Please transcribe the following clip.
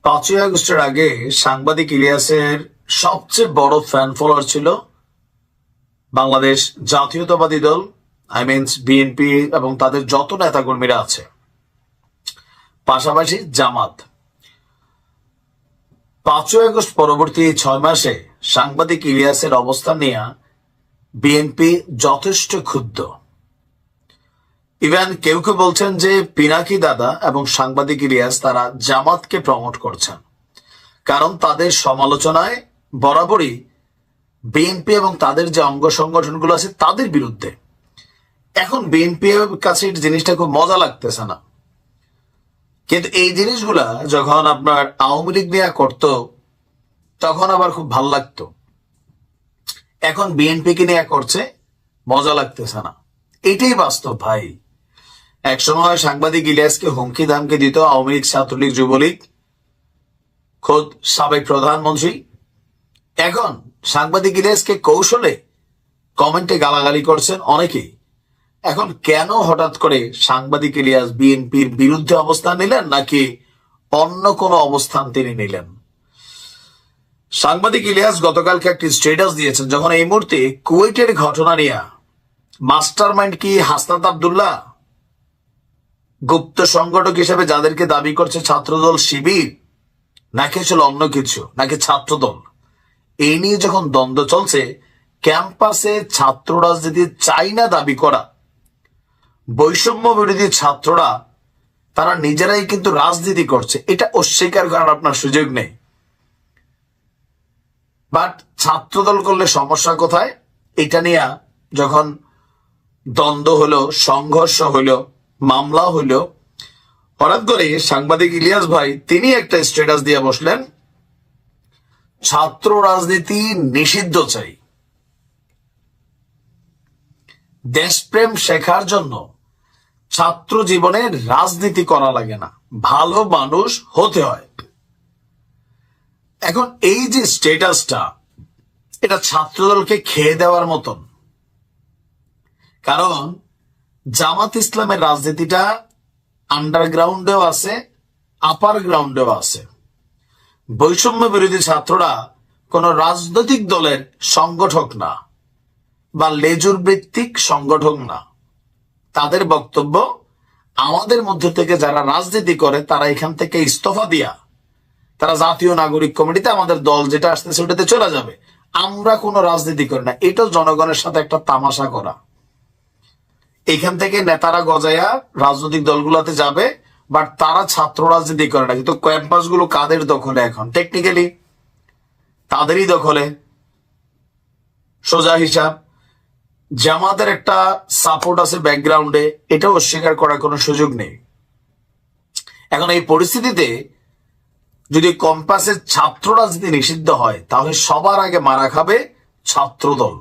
5ই আগস্টের আগে সাংবাদিক ইলিয়াসের সবচেয়ে বড় ফ্যান ফলোয়ার ছিল বাংলাদেশ জাতীয়তাবাদী দল, বিএনপি এবং তাদের যত নেতাকর্মীরা আছে, পাশাপাশি জামাত। 5ই আগস্ট পরবর্তী 6 মাসে সাংবাদিক ইলিয়াসের অবস্থান নিয়ে বিএনপি যথেষ্ট ক্ষুব্ধ। ইভেন কেউ কেউ বলছেন যে পিনাকি দাদা এবং সাংবাদিক ইলিয়াস তারা জামাতকে প্রমোট করছেন, কারণ তাদের সমালোচনায় বরাবরই বিএনপি এবং তাদের যে অঙ্গ সংগঠনগুলো আছে তাদের বিরুদ্ধে। এখন বিএনপির কাছে এই জিনিসটা খুব মজা লাগতেছে না, কিন্তু এই জিনিসগুলা যখন আপনার আওয়ামী লীগ নিয়ে করতো তখন আবার খুব ভাল লাগতো। এখন বিএনপিকে নিয়ে করছে, মজা লাগতেছে না। এটাই বাস্তব ভাই। একসময় সাংবাদিক ইলিয়াসকে হুমকি দামকে দিত আওয়ামী লীগ, ছাত্রলীগ, যুবলীগ, খোদ সাবেক প্রধানমন্ত্রী। এখন সাংবাদিক ইলিয়াসকে কৌশলে কমেন্টে গালাগালি করছেন অনেকেই। এখন কেন হঠাৎ করে সাংবাদিক ইলিয়াস বিএনপির বিরুদ্ধে অবস্থান নিলেন, নাকি অন্য কোনো অবস্থান তিনি নিলেন? সাংবাদিক ইলিয়াস গতকালকে একটি স্ট্যাটাস দিয়েছেন, যখন এই মুহূর্তে কুয়েটের ঘটনা নিয়ে মাস্টার মাইন্ড কি হাসনাত আব্দুল্লাহ, গুপ্ত সংগঠক হিসেবে যাদেরকে দাবি করছে ছাত্রদল শিবির, নাকি আসলে অন্য কিছু, নাকি ছাত্রদল, এই নিয়ে যখন দ্বন্দ্ব চলছে, ক্যাম্পাসে ছাত্র রাজনীতি চাই না দাবি করা বৈষম্য বিরোধী ছাত্ররা তারা নিজেরাই কিন্তু রাজনীতি করছে, এটা অস্বীকার করার আপনার সুযোগ নেই। বাট ছাত্রদল করলে সমস্যা কোথায়, এটা নিয়ে যখন দ্বন্দ্ব হলো, সংঘর্ষ হইল, মামলা হইল, হঠাৎ করে সাংবাদিক ইলিয়াস ভাই তিনি একটা স্ট্যাটাস দিয়ে বসলেন, ছাত্র রাজনীতি নিষিদ্ধ চাই। দেশপ্রেম শেখার জন্য ছাত্র জীবনে রাজনীতি করা লাগে না, ভালো মানুষ হতে হয়। এখন এই যে স্ট্যাটাসটা, এটা ছাত্রদলকে খেয়ে দেওয়ার মতন। কারণ জামাত ইসলামের রাজনীতিটা আন্ডারগ্রাউন্ডেও আছে, আপার গ্রাউন্ডেও আছে। বৈষম্য বিরোধী ছাত্ররা কোন রাজনৈতিক দলের সংগঠক না বা লেজুর ভিত্তিক সংগঠক না। তাদের বক্তব্য, আমাদের মধ্যে থেকে যারা রাজনীতি করে তারা এখান থেকে ইস্তফা দিয়া তারা জাতীয় নাগরিক কমিটিতে আমাদের দল যেটা আসতেছে ওটাতে চলে যাবে, আমরা কোনো রাজনীতি করি না। এটাও জনগণের সাথে একটা তামাশা করা। এখান থেকে নেতারা গজায়া রাজনৈতিক দলগুলোতে যাবে, বাট তারা ছাত্র রাজনীতি করে না। কিন্তু ক্যাম্পাস গুলো কাদের দখলে? এখন টেকনিক্যালি তাদেরই দখলে। সোজা হিসাব, জামাতের একটা সাপোর্ট আছে ব্যাকগ্রাউন্ডে, এটাও অস্বীকার করার কোনো সুযোগ নেই। এখন এই পরিস্থিতিতে যদি ক্যাম্পাসে ছাত্র রাজনীতি নিষিদ্ধ হয়, তাহলে সবার আগে মারা খাবে ছাত্রদল।